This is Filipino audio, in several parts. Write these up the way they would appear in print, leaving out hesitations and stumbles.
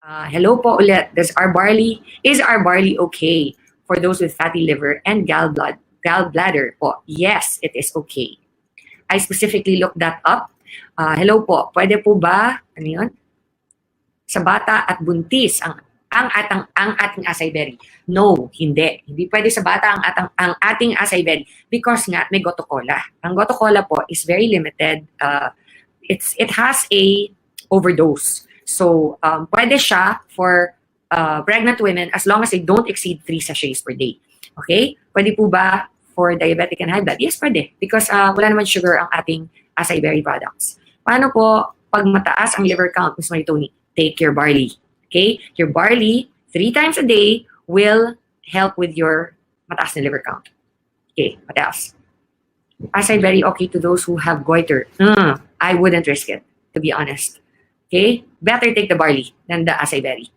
Hello po ulit. Is our barley okay for those with fatty liver and gallbladder po? Yes, it is okay. I specifically looked that up. Hello po, pwede po ba, ano yun? Sa bata at buntis ang ating acai berry? No, hindi. Hindi pwede sa bata ang ating acai berry because nga may goto cola. Ang goto cola po is very limited. It has a overdose. So, pwede siya for pregnant women as long as they don't exceed 3 sachets per day. Okay? Pwede po ba for diabetic and high blood? Yes, pwede. Because wala naman sugar ang ating acai berry products. Paano po pag mataas ang liver count, Ms. Maritoni? Take your barley. Okay? Your barley, 3 times a day, will help with your mataas na liver count. Okay, what else? Acai berry okay to those who have goiter. I wouldn't risk it, to be honest. Okay? Better take the barley than the acai berry.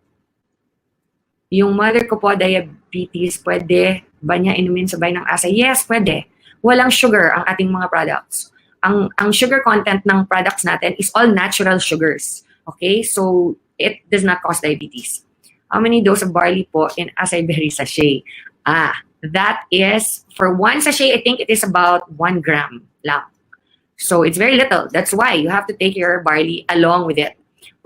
Yung mother ko po, diabetes, pwede ba niya inumin sabay ng acai? Yes, pwede. Walang sugar ang ating mga products. Ang sugar content ng products natin is all natural sugars. Okay? So, it does not cause diabetes. How many dose of barley po in acai berry sachet? That is, for 1 sachet, I think it is about 1 gram lang. So, it's very little. That's why you have to take your barley along with it.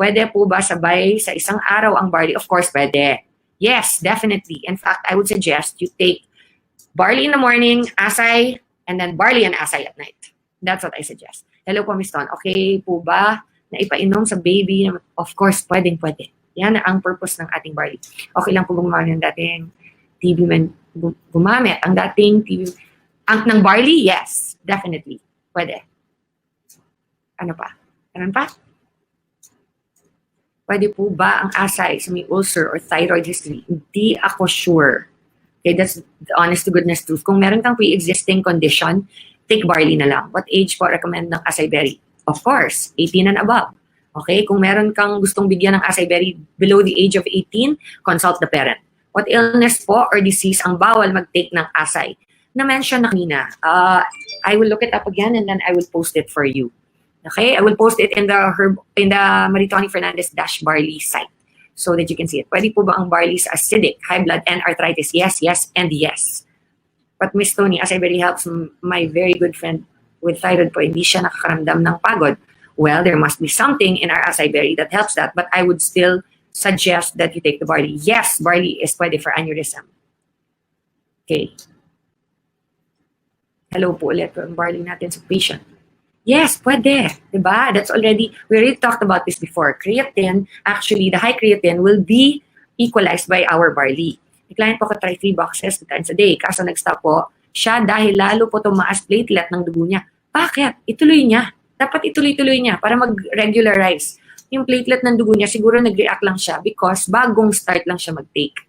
Pwede po ba sabay sa isang araw ang barley? Of course, pwede. Yes, definitely. In fact, I would suggest you take barley in the morning, acai, and then barley and acai at night. That's what I suggest. Hello po, Ms. Ton. Okay po ba na ipainom sa baby? Of course, pwedeng pwede. Yan ang purpose ng ating barley. Okay lang po gumamit ng dating TB gumamit ang dating TB ng barley? Yes, definitely. Pwede. Ano pa? Ano pa? Pwede po ba ang acai sa may ulcer or thyroid history? Hindi ako sure. Okay, that's the honest to goodness truth. Kung meron kang pre-existing condition, take barley na lang. What age po recommend ng acai berry? Of course, 18 and above. Okay, kung meron kang gustong bigyan ng acai berry below the age of 18, consult the parent. What illness po or disease ang bawal mag-take ng acai? Na-mention na kanina. I will look it up again and then I will post it for you. Okay, I will post it in the Maritoni Fernandez -barley site so that you can see it. Pwede po ba ang barley sa acidic, high blood, and arthritis? Yes, yes, and yes. But Miss Tony, acai berry helps my very good friend with thyroid po. Hindi siya nakakaramdam ng pagod. Well, there must be something in our acai berry that helps that, but I would still suggest that you take the barley. Yes, barley is pwede for aneurysm. Okay. Hello po ulit po ang barley natin sa patient. Yes, pwede. Diba? That's already, we already talked about this before. Creatine, actually, the high creatine will be equalized by our barley. The client po ko try 3 boxes 2 times a day. Kaso nag-stop po siya dahil lalo po tumaas platelet ng dugo niya. Bakit? Ituloy niya. Dapat ituloy-tuloy niya para mag-regularize. Yung platelet ng dugo niya, siguro nag-react lang siya because bagong start lang siya mag-take.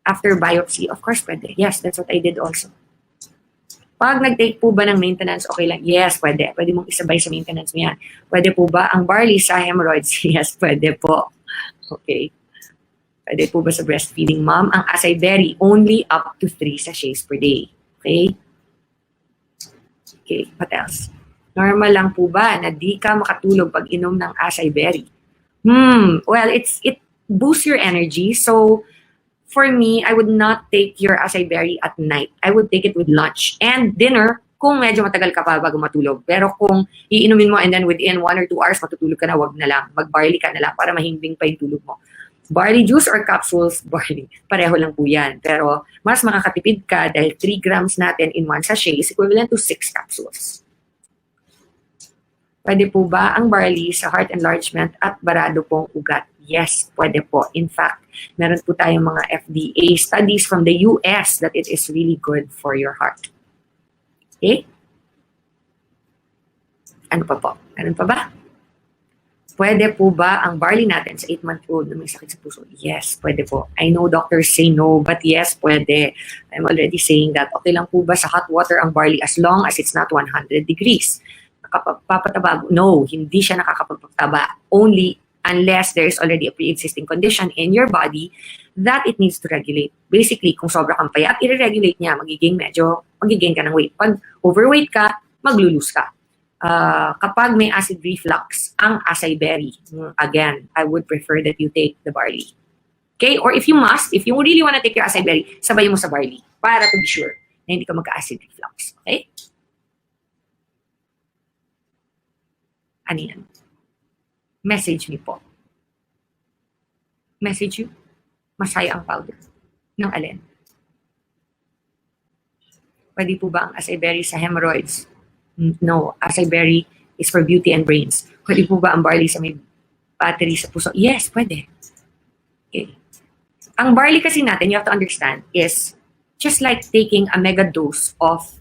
After biopsy, of course, pwede. Yes, that's what I did also. Pag nag-take po ba ng maintenance, okay lang? Yes, pwede. Pwede mong isabay sa maintenance mo yan. Pwede po ba ang barley sa hemorrhoids? Yes, pwede po. Okay. Pwede po ba sa breastfeeding mom? Ang acai berry, only up to 3 sachets per day. Okay? Okay, what else? Normal lang po ba na di ka makatulog pag inom ng acai berry? Well, it boosts your energy. So, for me, I would not take your acai berry at night. I would take it with lunch and dinner kung medyo matagal ka pa bago matulog. Pero kung iinumin mo and then within 1 or 2 hours matutulog ka na, wag na lang. Mag-barley ka na lang para mahimbing pa yung tulog mo. Barley juice or capsules, barley, pareho lang po yan. Pero mas makakatipid ka dahil 3 grams natin in 1 sachet is equivalent to 6 capsules. Pwede po ba ang barley sa heart enlargement at barado pong ugat? Yes, pwede po. In fact, meron po tayong mga FDA studies from the US that it is really good for your heart. Okay? Ano pa po? Meron pa ba? Pwede po ba ang barley natin sa 8-month-old na may sakit sa puso? Yes, pwede po. I know doctors say no, but yes, pwede. I'm already saying that. Okay lang po ba sa hot water ang barley as long as it's not 100 degrees? Nakapapataba? No, hindi siya nakakapagpataba. Only unless there is already a pre-existing condition in your body that it needs to regulate. Basically, kung sobra kang payat, i-regulate niya, magiging ka ng weight. Pag overweight ka, maglulose ka. Kapag may acid reflux, ang acai berry. Again, I would prefer that you take the barley. Okay? Or if you really want to take your acai berry, sabay mo sa barley para to be sure na hindi ka magka-acid reflux. Okay? Ano yan? Message me po. Message you? Masaya ang powder. Ng alin? Pwede po ba ang acai berry sa hemorrhoids? No. Acai berry is for beauty and brains. Pwede po ba ang barley sa may battery sa puso? Yes, pwede. Okay. Ang barley kasi natin, you have to understand, is just like taking a mega dose of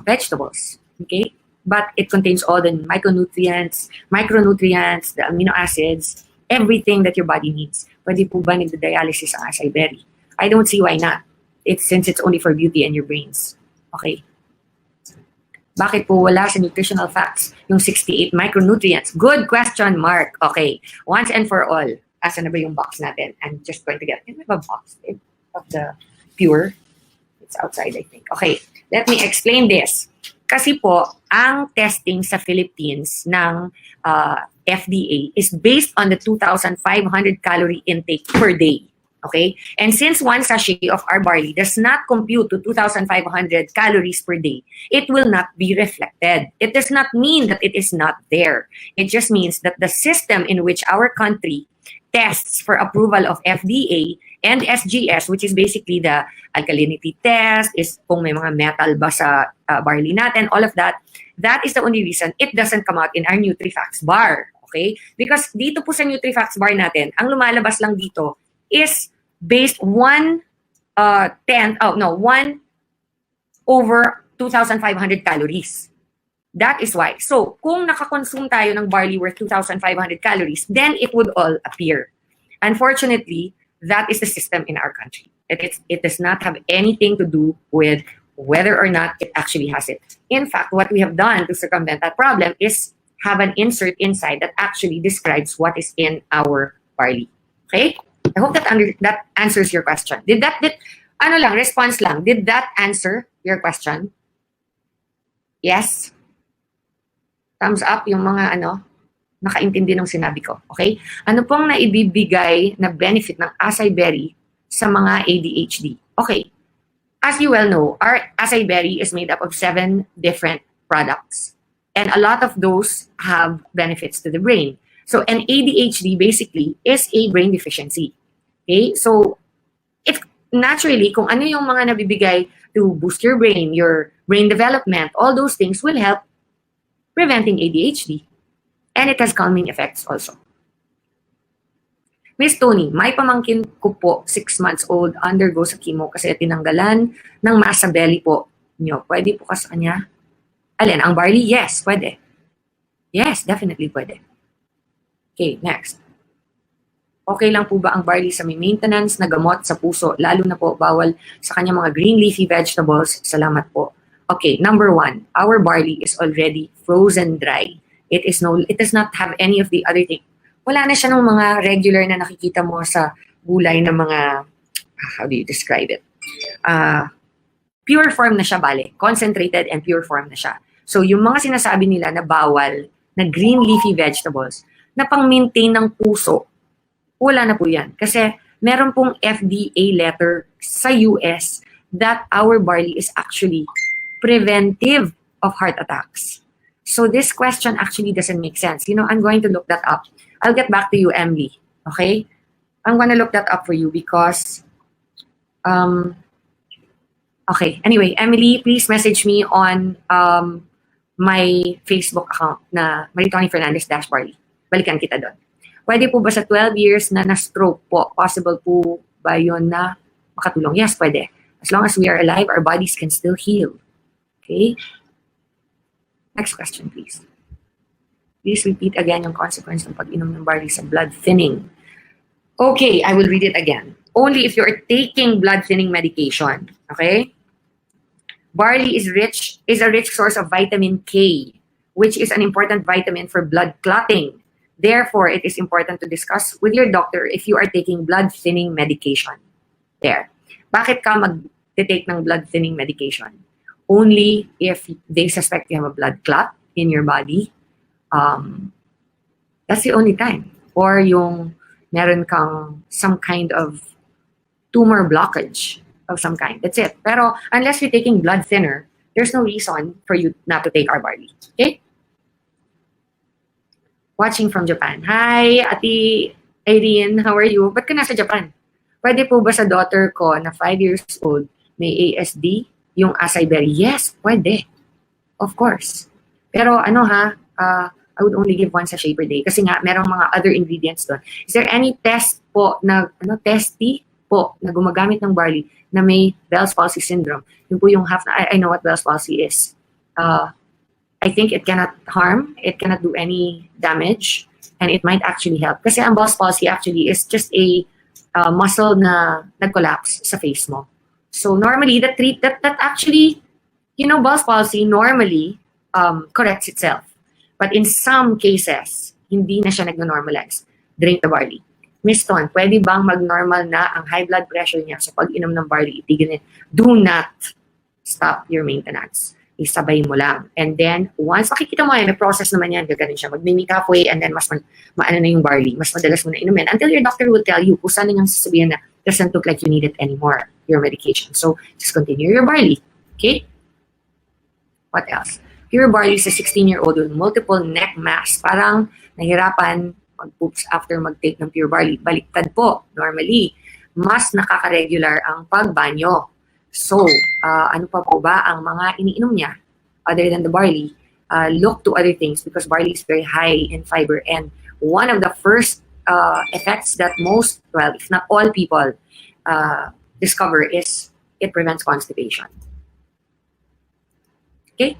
vegetables. Okay? But it contains all the micronutrients, the amino acids, everything that your body needs. Pwede po ba nagda-dialysis ang acai berry? I don't see why not. Since it's only for beauty and your brains. Okay. Bakit po wala sa nutritional facts yung 68 micronutrients? Good question, Mark. Okay. Once and for all, asa na ba yung box natin? I'm just going to get in a box of the pure. It's outside, I think. Okay. Let me explain this. Kasi po, ang testing sa Philippines ng FDA is based on the 2,500 calorie intake per day. Okay? And since one sachet of our barley does not compute to 2,500 calories per day, it will not be reflected. It does not mean that it is not there. It just means that the system in which our country tests for approval of FDA and SGS, which is basically the alkalinity test, is kung may mga metal ba sa barley natin, all of that, that is the only reason it doesn't come out in our NutriFacts bar. Okay? Because dito po sa NutriFacts bar natin, ang lumalabas lang dito is based 1 over 2,500 calories. That is why. So, kung nakakonsume tayo ng barley worth 2,500 calories, then it would all appear. Unfortunately, that is the system in our country. It does not have anything to do with whether or not it actually has it. In fact, what we have done to circumvent that problem is have an insert inside that actually describes what is in our barley. Okay? I hope that answers your question. Response lang. Did that answer your question? Yes? Thumbs up yung mga nakaintindi ng sinabi ko. Okay? Ano pong naibibigay na benefit ng acai berry sa mga ADHD? Okay. As you well know, our acai berry is made up of 7 different products. And a lot of those have benefits to the brain. So an ADHD basically is a brain deficiency. Okay? So it's naturally, kung ano yung mga nabibigay to boost your brain development, all those things will help preventing ADHD. And it has calming effects also. Miss Tony, may pamangkin ko po, 6 months old, undergo sa chemo kasi tinanggalan ng mass sa belly po nyo. Pwede po ka sa kanya? Alin, ang barley? Yes, pwede. Yes, definitely pwede. Okay, next. Okay lang po ba ang barley sa may maintenance na gamot sa puso, lalo na po bawal sa kanya mga green leafy vegetables? Salamat po. Okay, number 1, our barley is already frozen dry. It does not have any of the other thing. Wala na siya ng mga regular na nakikita mo sa gulay na mga, how do you describe it? Pure form na siya, bale. Concentrated and pure form na siya. So yung mga sinasabi nila na bawal na green leafy vegetables na pang-maintain ng puso, wala na po yan. Kasi meron pong FDA letter sa US that our barley is actually preventive of heart attacks. So this question actually doesn't make sense. I'm going to look that up. I'll get back to you, Emily. Okay? I'm going to look that up for you because... okay. Anyway, Emily, please message me on my Facebook account na Maritoni Fernandez Barley. Balikan kita doon. Pwede po ba sa 12 years na na-stroke po? Possible po ba yun na makatulong? Yes, pwede. As long as we are alive, our bodies can still heal. Okay? Next question, please. Please repeat again yung consequence ng pag-inom ng barley sa blood thinning. Okay, I will read it again. Only if you're taking blood thinning medication. Okay? Barley is a rich source of vitamin K, which is an important vitamin for blood clotting. Therefore, it is important to discuss with your doctor if you are taking blood thinning medication. There. Bakit ka mag-take ng blood thinning medication? Only if they suspect you have a blood clot in your body, That's the only time. Or yung meron kang some kind of tumor blockage of some kind. That's it. Pero unless you're taking blood thinner, there's no reason for you not to take our barley. Okay? Watching from Japan. Hi, Ate Irene. How are you? Ba't ka nasa Japan? Pwede po ba sa daughter ko na 5 years old may ASD? Yung acai berry? Yes, pwede. Of course. Pero ano ha, I would only give one sachet per day kasi nga merong mga other ingredients doon. Is there any test po na testy po na gumagamit ng barley na may Bell's palsy syndrome? Yun po yung half na I know what Bell's palsy is. I think it cannot harm, it cannot do any damage, and it might actually help. Kasi ang Bell's palsy actually is just a muscle na nag-collapse sa face mo. So normally that actually, you know, Bell's palsy normally corrects itself. But in some cases, hindi na siya nag-normalize. Drink the barley. Miss Ton, pwede bang mag-normal na ang high blood pressure niya sa pag-inom ng barley? Itigil niya. Do not stop your maintenance. Isabay mo lang. And then, once makikita mo, may process naman yan, gaganin siya. Mag-mimic halfway, and then mas maano na yung barley. Mas madalas mo na inumin. Until your doctor will tell you kung saan niyang sasabihin na doesn't look like you need it anymore, your medication. So, just continue your barley. Okay? What else? Pure barley sa 16-year-old with multiple neck mass. Parang nahirapan mag-poops after mag-take ng pure barley. Baliktad po. Normally, mas nakaka-regular ang pagbanyo. So, ano pa po ba ang mga iniinom niya other than the barley? Look to other things because barley is very high in fiber. And one of the first effects that most, well, if not all people discover is it prevents constipation. Okay?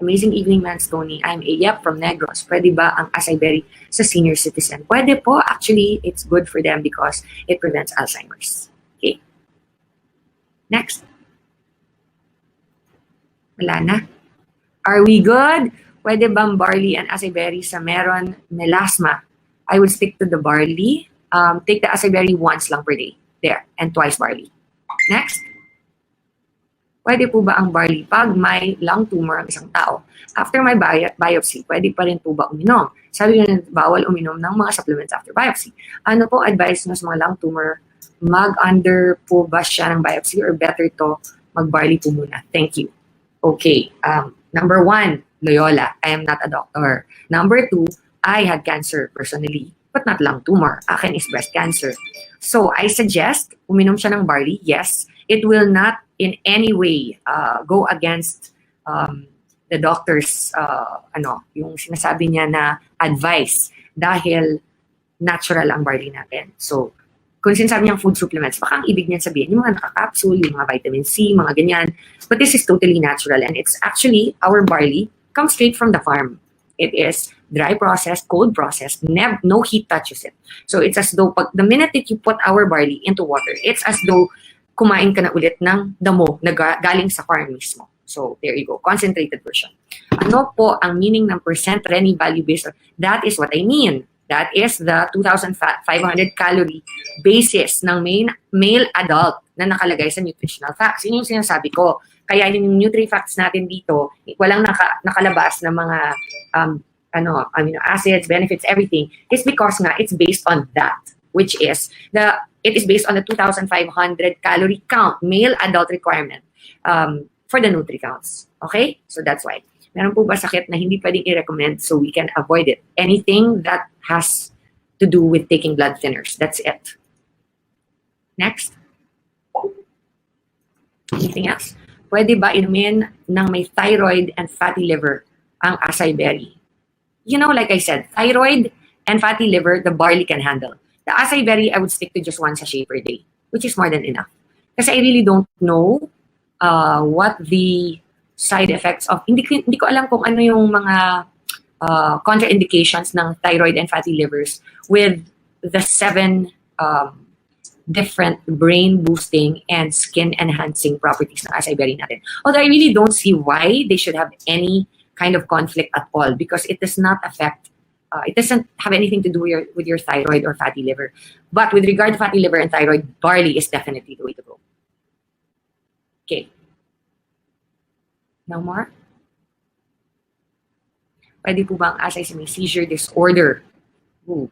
Amazing evening, Mans Tony. I'm Ayep from Negros. Pwede ba ang acai berry sa senior citizen? Pwede po. Actually, it's good for them because it prevents Alzheimer's. Okay? Next. Wala na. Are we good? Pwede bang barley and acai berry sa meron melasma? I would stick to the barley. Take the acai berry once lang per day. There. And twice barley. Next. Pwede po ba ang barley pag may lung tumor ang isang tao? After my biopsy, pwede pa rin po ba uminom? Sabi nyo bawal uminom ng mga supplements after biopsy. Ano po advice nyo sa mga lung tumor? Mag-under po ba siya ng biopsy or better to mag-barley po muna? Thank you. Okay. Number 1, Loyola. I am not a doctor. Number 2, I had cancer personally, but not lung tumor. Akin is breast cancer. So I suggest uminom siya ng barley. Yes, it will not in any way go against the doctor's yung sinasabi niya na advice dahil natural ang barley natin. So kung sinasabi niyang food supplements, baka ang ibig niyan sabihin yung mga nakaka-capsule, yung mga vitamin C, mga ganyan. But this is totally natural and it's actually our barley comes straight from the farm. It is dry processed, cold processed, no heat touches it. So it's as though the minute that you put our barley into water, it's as though kumain ka na ulit ng damo na galing sa farm mismo. So, there you go. Concentrated version. Ano po ang meaning ng percent Rennie value based? That is what I mean. That is the 2,500 calorie basis ng male adult na nakalagay sa nutritional facts. Yun yung sinasabi ko. Kaya yung Nutri-Facts natin dito, walang nakalabas na mga amino acids, benefits, everything. It's because nga, it's based on that. Which is, it is based on the 2,500 calorie count, male adult requirement for the Nutri-Counts. Okay? So that's why. Meron po ba sakit na hindi pwedeng i-recommend so we can avoid it? Anything that has to do with taking blood thinners. That's it. Next. Anything else? Pwede ba inumin ng may thyroid and fatty liver ang acai berry? You know, like I said, thyroid and fatty liver, the barley can handle. The acai berry, I would stick to just one sachet per day, which is more than enough. Kasi I really don't know what the side effects of, hindi ko alam kung ano yung mga contraindications ng thyroid and fatty livers with the 7 different brain boosting and skin enhancing properties ng acai berry natin. Although I really don't see why they should have any kind of conflict at all because it does not affect it doesn't have anything to do with your thyroid or fatty liver. But with regard to fatty liver and thyroid, barley is definitely the way to go. Okay. No more? Pwede po ba ang acai sa may seizure disorder? Ooh.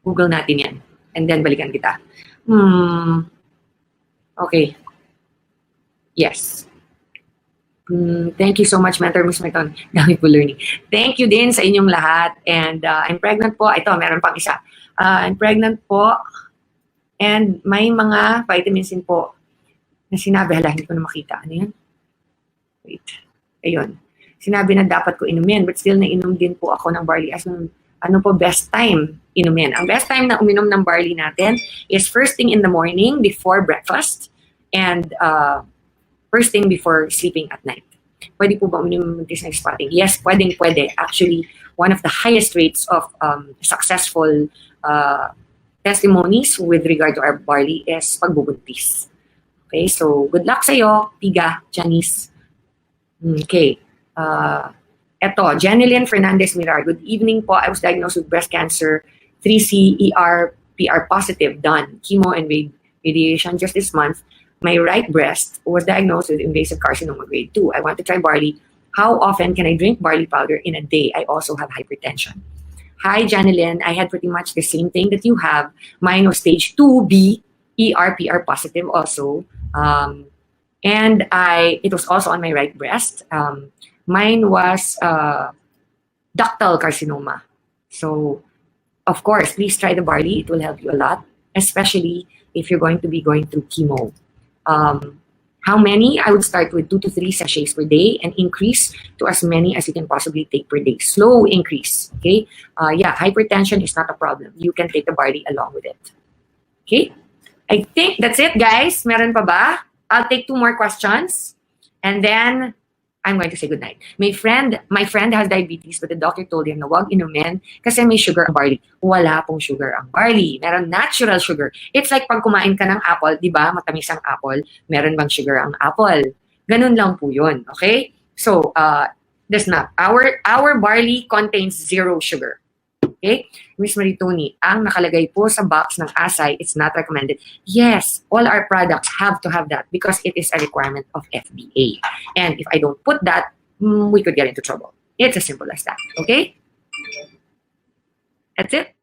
Google natin yan. And then balikan kita. Okay. Yes. Thank you so much, Mentor Miss Meton. Dami po learning. Thank you din sa inyong lahat. And I'm pregnant po. Ito, meron pang isa. I'm pregnant po. And may mga vitamins din po na sinabi. Hala, hindi ko na makita. Ano yan? Wait. Ayun. Sinabi na dapat ko inumin. But still, nainom din po ako ng barley. As ano po best time inumin? Ang best time na uminom ng barley natin is first thing in the morning before breakfast. And first thing before sleeping at night. Pwede po ba uminom ng night spotting? Yes, pwede. Actually, one of the highest rates of successful testimonies with regard to our barley is pagbubuntis. Okay, so good luck sa'yo, Piga, Janice. Okay. Eto, Janilyn Fernandez Mirar. Good evening po. I was diagnosed with breast cancer, 3C, ER, PR positive, done. Chemo and radiation just this month. My right breast was diagnosed with invasive carcinoma grade 2. I want to try barley. How often can I drink barley powder in a day? I also have hypertension. Hi, Janilyn. I had pretty much the same thing that you have. Mine was stage 2B, ER/PR positive also. And it was also on my right breast. Mine was ductal carcinoma. So, of course, please try the barley. It will help you a lot, especially if you're going to be going through chemo. How many? I would start with 2 to 3 sachets per day and increase to as many as you can possibly take per day. Slow increase, okay? Yeah, hypertension is not a problem. You can take the barley along with it. Okay? I think that's it, guys. Meron pa ba? I'll take 2 more questions and then I'm going to say goodnight. My friend has diabetes but the doctor told him na wag inumin kasi may sugar ang barley. Wala pong sugar ang barley. Meron natural sugar. It's like pag kumain ka ng apple, di ba? Matamis ang apple. Meron bang sugar ang apple? Ganun lang po yun. Okay? So, there's not. Our barley contains 0 sugar. Okay? Miss Maritoni, ang nakalagay po sa box ng Asay, it's not recommended. Yes, all our products have to have that because it is a requirement of FDA. And if I don't put that, we could get into trouble. It's as simple as that. Okay? That's it.